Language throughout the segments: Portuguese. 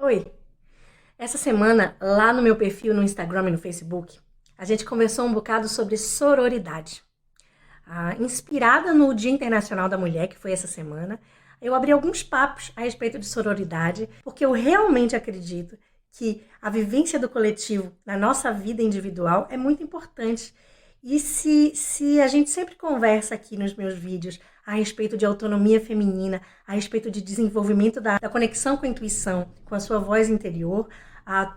Oi, essa semana, lá no meu perfil no Instagram e no Facebook, a gente conversou um bocado sobre sororidade. Inspirada no Dia Internacional da Mulher, que foi essa semana, eu abri alguns papos a respeito de sororidade, porque eu realmente acredito que a vivência do coletivo na nossa vida individual é muito importante. E se a gente sempre conversa aqui nos meus vídeos a respeito de autonomia feminina, a respeito de desenvolvimento da conexão com a intuição, com a sua voz interior,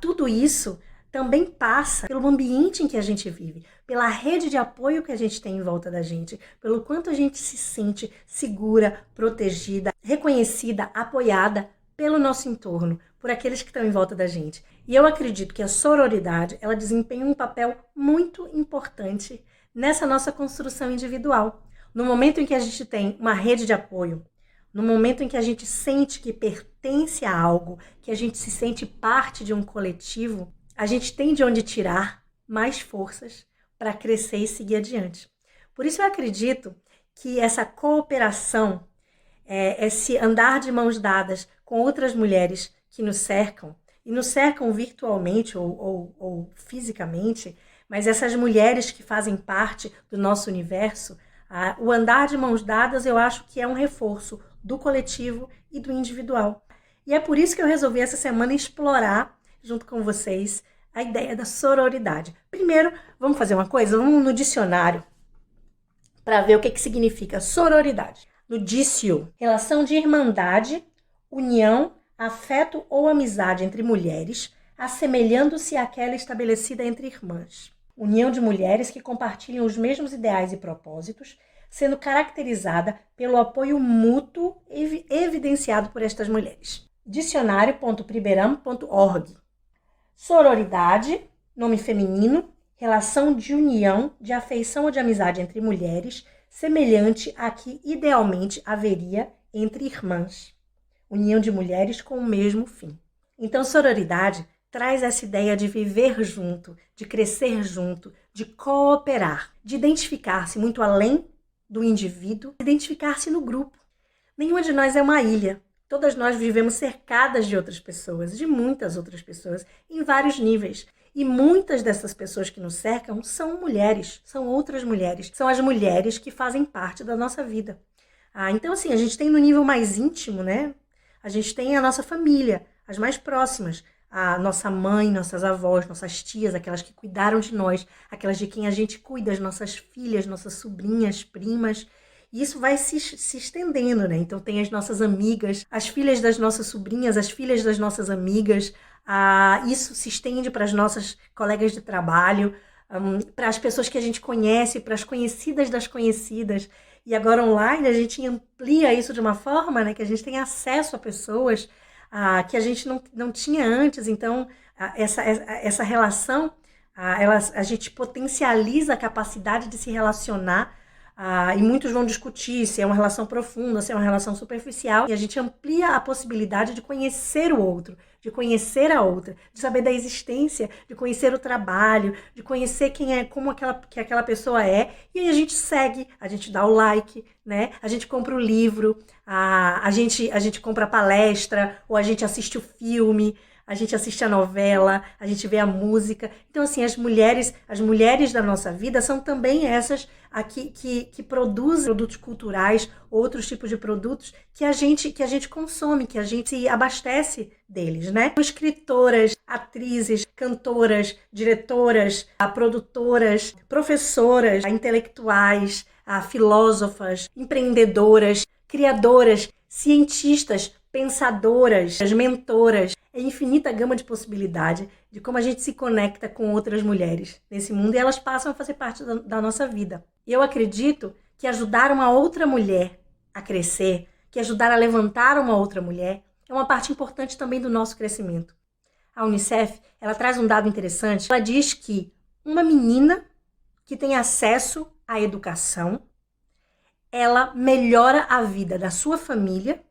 tudo isso também passa pelo ambiente em que a gente vive, pela rede de apoio que a gente tem em volta da gente, pelo quanto a gente se sente segura, protegida, reconhecida, apoiada pelo nosso entorno, por aqueles que estão em volta da gente. E eu acredito que a sororidade, ela desempenha um papel muito importante nessa nossa construção individual. No momento em que a gente tem uma rede de apoio, no momento em que a gente sente que pertence a algo, que a gente se sente parte de um coletivo, a gente tem de onde tirar mais forças para crescer e seguir adiante. Por isso eu acredito que essa cooperação, esse andar de mãos dadas com outras mulheres que nos cercam, e nos cercam virtualmente ou fisicamente, mas essas mulheres que fazem parte do nosso universo, o andar de mãos dadas eu acho que é um reforço do coletivo e do individual. E é por isso que eu resolvi essa semana explorar, junto com vocês, a ideia da sororidade. Primeiro, vamos fazer uma coisa? Vamos no dicionário para ver o que significa sororidade. No dício, relação de irmandade, união, afeto ou amizade entre mulheres, assemelhando-se àquela estabelecida entre irmãs. União de mulheres que compartilham os mesmos ideais e propósitos, sendo caracterizada pelo apoio mútuo evidenciado por estas mulheres. Dicionário.priberam.org. Sororidade, nome feminino, relação de união, de afeição ou de amizade entre mulheres, semelhante à que idealmente haveria entre irmãs. União de mulheres com o mesmo fim. Então, sororidade traz essa ideia de viver junto, de crescer junto, de cooperar, de identificar-se muito além do indivíduo, identificar-se no grupo. Nenhuma de nós é uma ilha. Todas nós vivemos cercadas de outras pessoas, de muitas outras pessoas, em vários níveis. E muitas dessas pessoas que nos cercam são mulheres, são outras mulheres. São as mulheres que fazem parte da nossa vida. Então, assim, a gente tem no nível mais íntimo, né? A gente tem a nossa família, as mais próximas. A nossa mãe, nossas avós, nossas tias, aquelas que cuidaram de nós, aquelas de quem a gente cuida, as nossas filhas, nossas sobrinhas, primas. E isso vai se estendendo, né? Então tem as nossas amigas, as filhas das nossas sobrinhas, as filhas das nossas amigas. Isso se estende para as nossas colegas de trabalho, para as pessoas que a gente conhece, para as conhecidas das conhecidas. E agora online a gente amplia isso de uma forma, né, que a gente tem acesso a pessoas que a gente não tinha antes. Então essa relação, a gente potencializa a capacidade de se relacionar. E muitos vão discutir se é uma relação profunda, se é uma relação superficial. E a gente amplia a possibilidade de conhecer o outro, de conhecer a outra, de saber da existência, de conhecer o trabalho, de conhecer quem é, como que aquela pessoa é. E aí a gente segue, a gente dá o like, né? A gente compra o livro, a gente compra a palestra, ou a gente assiste o filme, a gente assiste a novela, a gente vê a música. Então, assim, as mulheres da nossa vida são também essas aqui que produzem produtos culturais, outros tipos de produtos que a gente consome, que a gente se abastece deles, né? Escritoras, atrizes, cantoras, diretoras, produtoras, professoras, intelectuais, filósofas, empreendedoras, criadoras, cientistas, pensadoras, mentoras. É infinita gama de possibilidade de como a gente se conecta com outras mulheres nesse mundo e elas passam a fazer parte da nossa vida. E eu acredito que ajudar uma outra mulher a crescer, que ajudar a levantar uma outra mulher, é uma parte importante também do nosso crescimento. A Unicef, ela traz um dado interessante. Ela diz que uma menina que tem acesso à educação, ela melhora a vida da sua família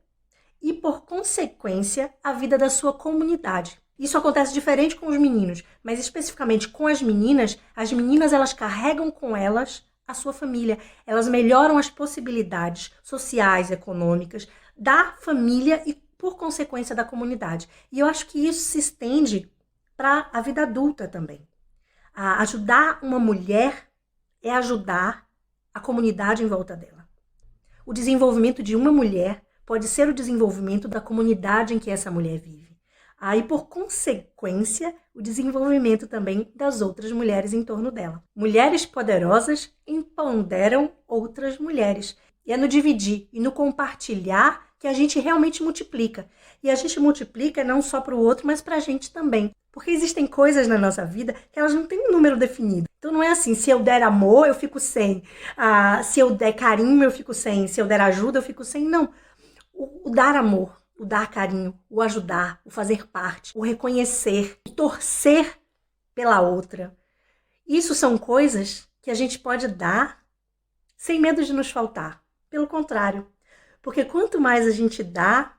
e, por consequência, a vida da sua comunidade. Isso acontece diferente com os meninos, mas especificamente com as meninas elas carregam com elas a sua família. Elas melhoram as possibilidades sociais, econômicas da família por consequência da comunidade. E eu acho que isso se estende para a vida adulta também. Ajudar uma mulher é ajudar a comunidade em volta dela. O desenvolvimento de uma mulher pode ser o desenvolvimento da comunidade em que essa mulher vive. E, por consequência, o desenvolvimento também das outras mulheres em torno dela. Mulheres poderosas empoderam outras mulheres. E é no dividir e no compartilhar que a gente realmente multiplica. E a gente multiplica não só para o outro, mas para a gente também. Porque existem coisas na nossa vida que elas não têm um número definido. Então não é assim, se eu der amor, eu fico 100. Se eu der carinho, eu fico 100. Se eu der ajuda, eu fico 100. Não. O dar amor, o dar carinho, o ajudar, o fazer parte, o reconhecer, o torcer pela outra. Isso são coisas que a gente pode dar sem medo de nos faltar. Pelo contrário. Porque quanto mais a gente dá,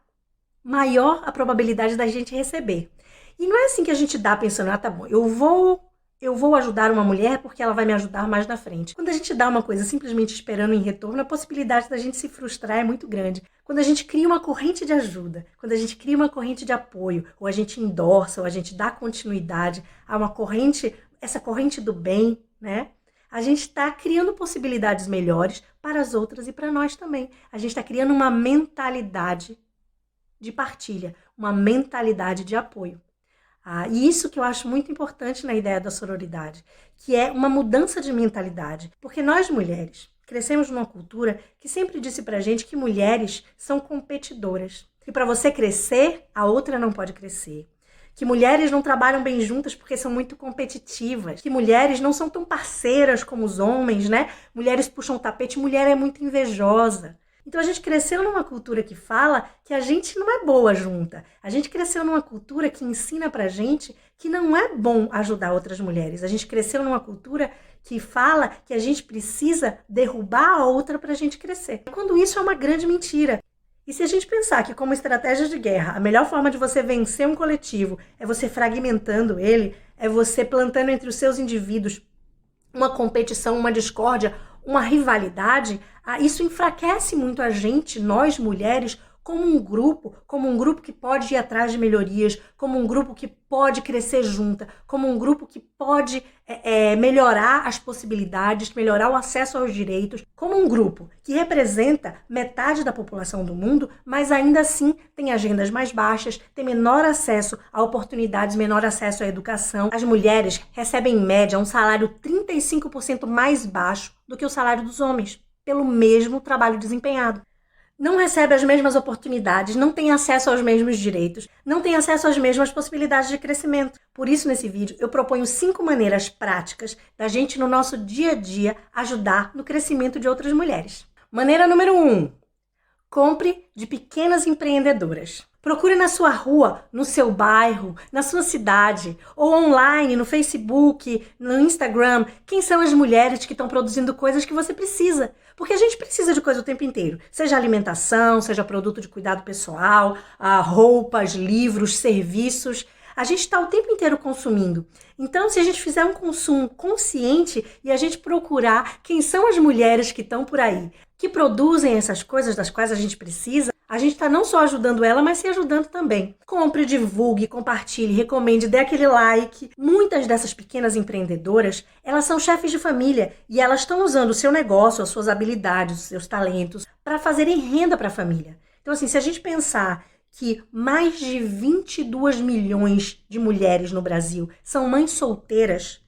maior a probabilidade da gente receber. E não é assim que a gente dá pensando, tá bom, eu vou ajudar uma mulher porque ela vai me ajudar mais na frente. Quando a gente dá uma coisa simplesmente esperando em retorno, a possibilidade da gente se frustrar é muito grande. Quando a gente cria uma corrente de ajuda, quando a gente cria uma corrente de apoio, ou a gente endorça, ou a gente dá continuidade a uma corrente, essa corrente do bem, né? A gente está criando possibilidades melhores para as outras e para nós também. A gente está criando uma mentalidade de partilha, uma mentalidade de apoio. E isso que eu acho muito importante na ideia da sororidade, que é uma mudança de mentalidade. Porque nós, mulheres, crescemos numa cultura que sempre disse pra gente que mulheres são competidoras. E para você crescer, a outra não pode crescer. Que mulheres não trabalham bem juntas porque são muito competitivas. Que mulheres não são tão parceiras como os homens, né? Mulheres puxam o tapete, mulher é muito invejosa. Então a gente cresceu numa cultura que fala que a gente não é boa junta. A gente cresceu numa cultura que ensina pra gente que não é bom ajudar outras mulheres. A gente cresceu numa cultura que fala que a gente precisa derrubar a outra pra gente crescer. Quando isso é uma grande mentira. E se a gente pensar que como estratégia de guerra, a melhor forma de você vencer um coletivo é você fragmentando ele, é você plantando entre os seus indivíduos uma competição, uma discórdia, uma rivalidade, isso enfraquece muito a gente, nós mulheres, como um grupo que pode ir atrás de melhorias, como um grupo que pode crescer junta, como um grupo que pode melhorar as possibilidades, melhorar o acesso aos direitos, como um grupo que representa metade da população do mundo, mas ainda assim tem agendas mais baixas, tem menor acesso a oportunidades, menor acesso à educação. As mulheres recebem em média um salário 35% mais baixo do que o salário dos homens, pelo mesmo trabalho desempenhado. Não recebe as mesmas oportunidades, não tem acesso aos mesmos direitos, não tem acesso às mesmas possibilidades de crescimento. Por isso, nesse vídeo, eu proponho 5 maneiras práticas da gente, no nosso dia a dia, ajudar no crescimento de outras mulheres. Maneira número 1. Compre de pequenas empreendedoras. Procure na sua rua, no seu bairro, na sua cidade, ou online, no Facebook, no Instagram, quem são as mulheres que estão produzindo coisas que você precisa. Porque a gente precisa de coisa o tempo inteiro. Seja alimentação, seja produto de cuidado pessoal, roupas, livros, serviços. A gente está o tempo inteiro consumindo. Então, se a gente fizer um consumo consciente e a gente procurar quem são as mulheres que estão por aí, que produzem essas coisas das quais a gente precisa, a gente está não só ajudando ela, mas se ajudando também. Compre, divulgue, compartilhe, recomende, dê aquele like. Muitas dessas pequenas empreendedoras, elas são chefes de família e elas estão usando o seu negócio, as suas habilidades, os seus talentos para fazerem renda para a família. Então, assim, se a gente pensar que mais de 22 milhões de mulheres no Brasil são mães solteiras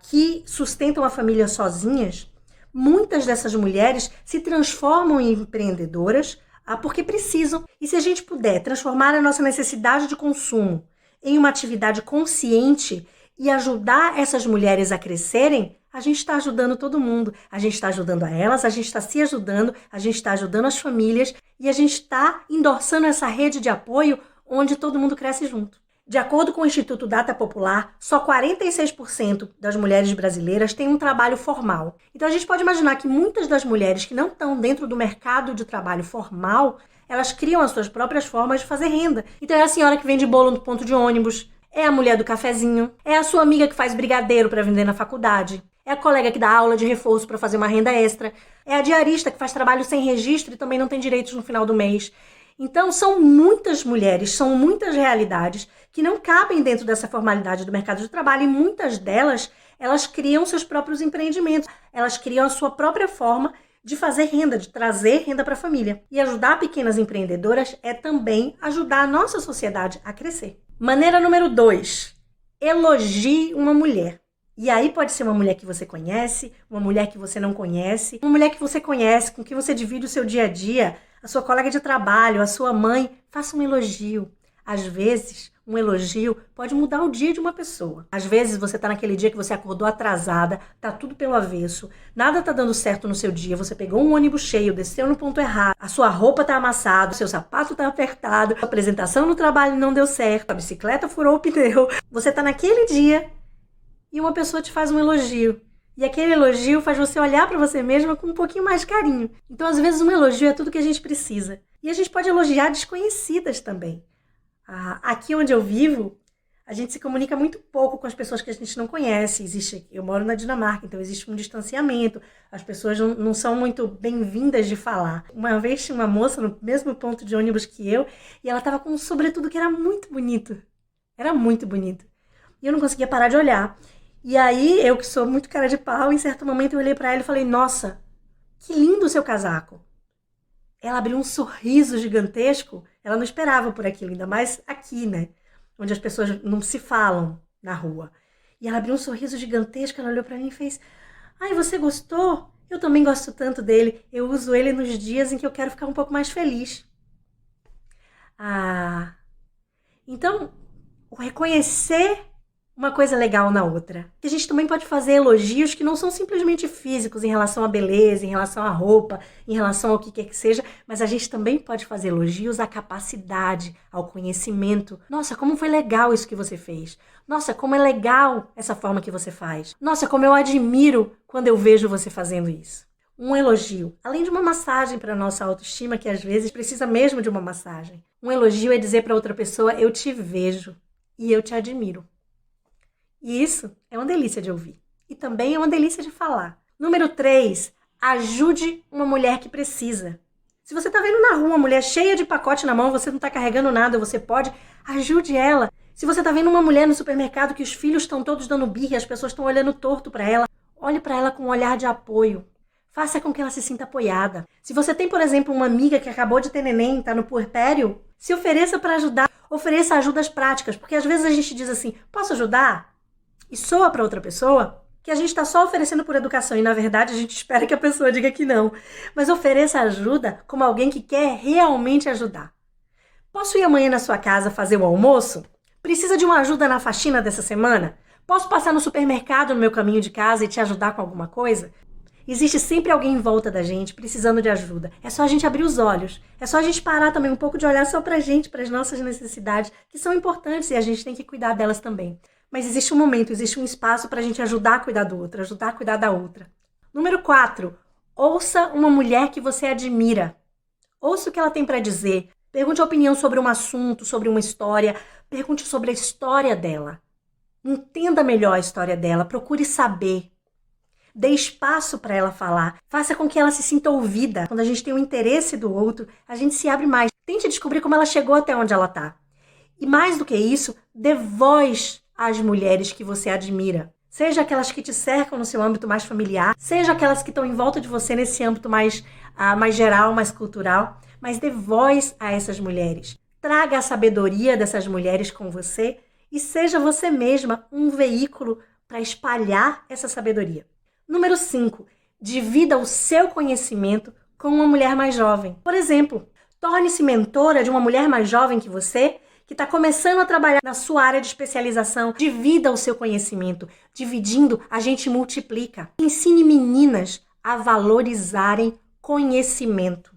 que sustentam a família sozinhas, muitas dessas mulheres se transformam em empreendedoras porque precisam. E se a gente puder transformar a nossa necessidade de consumo em uma atividade consciente e ajudar essas mulheres a crescerem, a gente está ajudando todo mundo. A gente está ajudando a elas, a gente está se ajudando, a gente está ajudando as famílias e a gente está endossando essa rede de apoio onde todo mundo cresce junto. De acordo com o Instituto Data Popular, só 46% das mulheres brasileiras têm um trabalho formal. Então a gente pode imaginar que muitas das mulheres que não estão dentro do mercado de trabalho formal, elas criam as suas próprias formas de fazer renda. Então é a senhora que vende bolo no ponto de ônibus, é a mulher do cafezinho, é a sua amiga que faz brigadeiro para vender na faculdade, é a colega que dá aula de reforço para fazer uma renda extra, é a diarista que faz trabalho sem registro e também não tem direitos no final do mês. Então, são muitas mulheres, são muitas realidades que não cabem dentro dessa formalidade do mercado de trabalho, e muitas delas, elas criam seus próprios empreendimentos, elas criam a sua própria forma de fazer renda, de trazer renda para a família. E ajudar pequenas empreendedoras é também ajudar a nossa sociedade a crescer. Maneira número 2, elogie uma mulher. E aí pode ser uma mulher que você conhece, uma mulher que você não conhece, uma mulher que você conhece, com quem você divide o seu dia a dia, a sua colega de trabalho, a sua mãe. Faça um elogio. Às vezes, um elogio pode mudar o dia de uma pessoa. Às vezes, você tá naquele dia que você acordou atrasada, tá tudo pelo avesso, nada tá dando certo no seu dia, você pegou um ônibus cheio, desceu no ponto errado, a sua roupa tá amassada, o seu sapato tá apertado, a apresentação no trabalho não deu certo, a bicicleta furou o pneu. Você tá naquele dia e uma pessoa te faz um elogio. E aquele elogio faz você olhar para você mesma com um pouquinho mais de carinho. Então, às vezes, um elogio é tudo que a gente precisa. E a gente pode elogiar desconhecidas também. Aqui onde eu vivo, a gente se comunica muito pouco com as pessoas que a gente não conhece. Eu moro na Dinamarca, então existe um distanciamento. As pessoas não são muito bem-vindas de falar. Uma vez tinha uma moça no mesmo ponto de ônibus que eu, e ela estava com um sobretudo que era muito bonito. Era muito bonito. E eu não conseguia parar de olhar. E aí, eu que sou muito cara de pau, em certo momento eu olhei pra ela e falei, nossa, que lindo o seu casaco. Ela abriu um sorriso gigantesco, ela não esperava por aquilo, ainda mais aqui, né? Onde as pessoas não se falam na rua. E ela abriu um sorriso gigantesco, ela olhou pra mim e fez, ai, você gostou? Eu também gosto tanto dele, eu uso ele nos dias em que eu quero ficar um pouco mais feliz. Então, o reconhecer uma coisa legal na outra. A gente também pode fazer elogios que não são simplesmente físicos em relação à beleza, em relação à roupa, em relação ao que quer que seja, mas a gente também pode fazer elogios à capacidade, ao conhecimento. Nossa, como foi legal isso que você fez. Nossa, como é legal essa forma que você faz. Nossa, como eu admiro quando eu vejo você fazendo isso. Um elogio, além de uma massagem para a nossa autoestima, que às vezes precisa mesmo de uma massagem. Um elogio é dizer para outra pessoa, eu te vejo e eu te admiro. E isso é uma delícia de ouvir. E também é uma delícia de falar. Número 3, ajude uma mulher que precisa. Se você está vendo na rua uma mulher cheia de pacote na mão, você não está carregando nada, você pode, ajude ela. Se você está vendo uma mulher no supermercado que os filhos estão todos dando birra, as pessoas estão olhando torto para ela, olhe para ela com um olhar de apoio. Faça com que ela se sinta apoiada. Se você tem, por exemplo, uma amiga que acabou de ter neném, está no puerpério, se ofereça para ajudar. Ofereça ajudas práticas, porque às vezes a gente diz assim, posso ajudar? E soa para outra pessoa que a gente está só oferecendo por educação e, na verdade, a gente espera que a pessoa diga que não. Mas ofereça ajuda como alguém que quer realmente ajudar. Posso ir amanhã na sua casa fazer o almoço? Precisa de uma ajuda na faxina dessa semana? Posso passar no supermercado no meu caminho de casa e te ajudar com alguma coisa? Existe sempre alguém em volta da gente precisando de ajuda. É só a gente abrir os olhos. É só a gente parar também um pouco de olhar só pra gente, para as nossas necessidades, que são importantes e a gente tem que cuidar delas também. Mas existe um momento, existe um espaço para a gente ajudar a cuidar do outro, ajudar a cuidar da outra. Número 4, ouça uma mulher que você admira. Ouça o que ela tem para dizer. Pergunte a opinião sobre um assunto, sobre uma história. Pergunte sobre a história dela. Entenda melhor a história dela, procure saber. Dê espaço para ela falar. Faça com que ela se sinta ouvida. Quando a gente tem o interesse do outro, a gente se abre mais. Tente descobrir como ela chegou até onde ela está. E mais do que isso, dê voz às mulheres que você admira. Seja aquelas que te cercam no seu âmbito mais familiar, seja aquelas que estão em volta de você nesse âmbito mais geral, mais cultural, mas dê voz a essas mulheres. Traga a sabedoria dessas mulheres com você e seja você mesma um veículo para espalhar essa sabedoria. Número 5, divida o seu conhecimento com uma mulher mais jovem. Por exemplo, torne-se mentora de uma mulher mais jovem que você, que está começando a trabalhar na sua área de especialização. Divida o seu conhecimento. Dividindo, a gente multiplica. Ensine meninas a valorizarem conhecimento.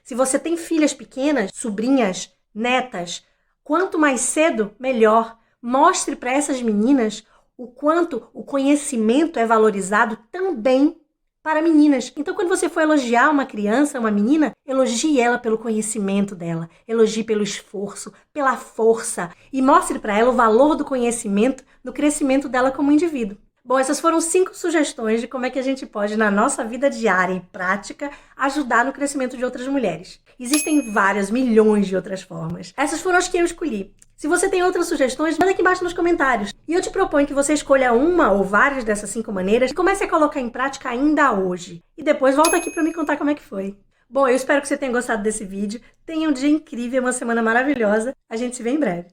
Se você tem filhas pequenas, sobrinhas, netas, quanto mais cedo, melhor. Mostre para essas meninas o quanto o conhecimento é valorizado também para meninas. Então, quando você for elogiar uma criança, uma menina, elogie ela pelo conhecimento dela, elogie pelo esforço, pela força e mostre para ela o valor do conhecimento no crescimento dela como indivíduo. Bom, essas foram 5 sugestões de como é que a gente pode, na nossa vida diária e prática, ajudar no crescimento de outras mulheres. Existem várias, milhões de outras formas. Essas foram as que eu escolhi. Se você tem outras sugestões, manda aqui embaixo nos comentários. E eu te proponho que você escolha uma ou várias dessas 5 maneiras e comece a colocar em prática ainda hoje. E depois volta aqui para me contar como é que foi. Bom, eu espero que você tenha gostado desse vídeo. Tenha um dia incrível, uma semana maravilhosa. A gente se vê em breve.